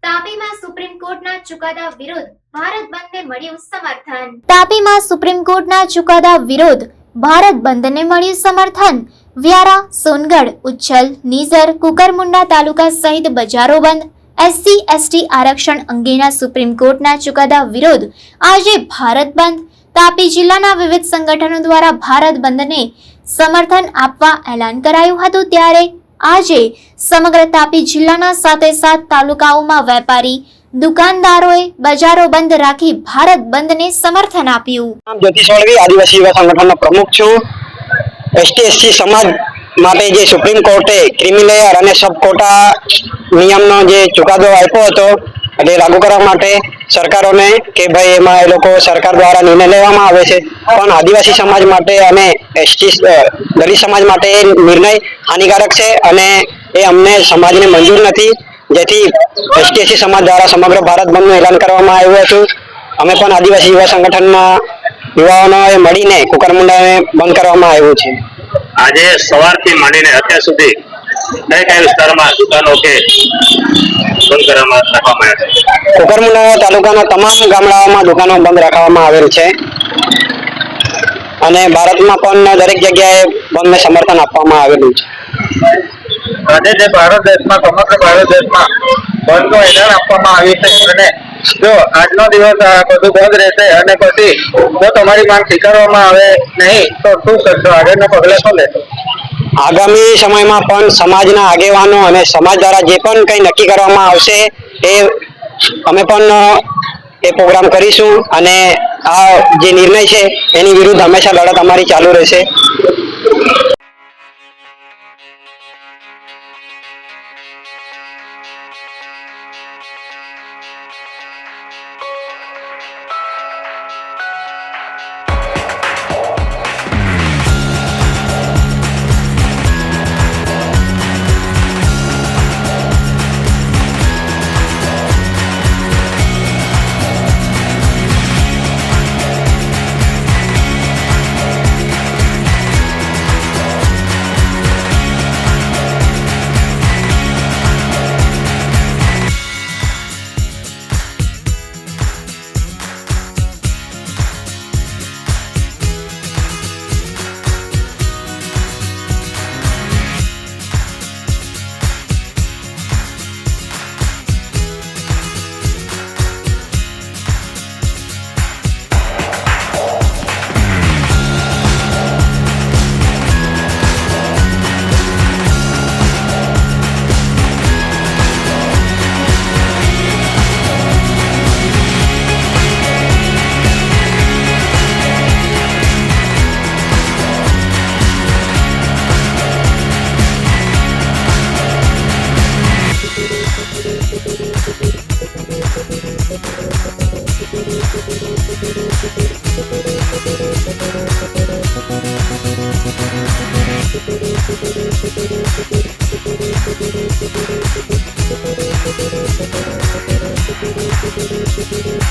તાપીમાં supreme કોર્ટના ચુકાદા વિરુદ્ધ ભારત બંધને મળ્યું સમર્થન. તાપીમાં સુપ્રીમ કોર્ટના ચુકાદા વિરુદ્ધ ભારત બંધને મળ્યું સમર્થન. વ્યારા, સોનગઢ, ઉચ્છલ, નીઝર, કુકરમુંડા તાલુકા સહિત બજારો બંધ. એસસી એસટી આરક્ષણ અંગેના સુપ્રીમ કોર્ટના ચુકાદા વિરુદ્ધ આજે ભારત બંધ. તાપી જિલ્લાના વિવિધ સંગઠનો દ્વારા ભારત બંધને સમર્થન આપવા એલાન કરાયું હતું. ત્યારે આજે સમગ્ર તાપી જિલ્લાના 7 તાલુકાઓમાં વેપારી દુકાનદારોએ બજારો બંધ રાખી ભારત બંધને સમર્થન આપ્યું. જ્યોતિષ વળવી આદિવાસી યુવા સંગઠનનો પ્રમુખ છું. એસટી એસસી સમાજ માટે જે સુપ્રીમ કોર્ટે ક્રિમિલેયર અને સબ કોટા નિયમનો જે ચુકાદો આપ્યો હતો એટલે લાગુ કરવા માટે સરકારોને કે ભાઈ એમાં એ લોકો સરકાર દ્વારા નિર્ણય લેવામાં આવે છે, પણ આદિવાસી સમાજ માટે અને એસટી દલિત સમાજ માટે એ નિર્ણય હાનિકારક છે અને એ અમને સમાજને મંજૂર નથી. જેથી એસટી એસસી સમાજ દ્વારા સમગ્ર ભારત બંધનું એલાન કરવામાં આવ્યું હતું. અમે પણ આદિવાસી યુવા સંગઠનના યુવાઓને મળીને કુકરમુંડાને બંધ કરવામાં આવ્યું છે. આજે સવારથી માંડીને અત્યાર સુધી કઈ વિસ્તારમાં દુકાનો કે બંધ કરવામાં આવ્યા છે? કુકરમુંડા તાલુકાના તમામ ગામડાઓમાં દુકાનો બંધ રાખવામાં આવેલ છે અને ભારતમાં પણ દરેક જગ્યાએ બંધને સમર્થન આપવામાં આવેલું છે. આજે જે ભારત દેશમાં સમગ્ર ભારત દેશમાં બંધનું એલાન આપવામાં આવ્યું છે અને જો આજનો દિવસ બધું બંધ રહેશે અને પછી જો તમારી માંગ સ્વીકારવામાં આવે નહીં તો શું કરશો? આગળના પગલા શું લેશો? આગામી સમયમાં પણ સમાજના આગેવાનો અને સમાજ દ્વારા જે પણ કંઈ નક્કી કરવામાં આવશે એ અમે પણ એ પ્રોગ્રામ કરીશું અને આ જે નિર્ણય છે એની વિરુદ્ધ હંમેશા લડત અમારી ચાલુ રહેશે.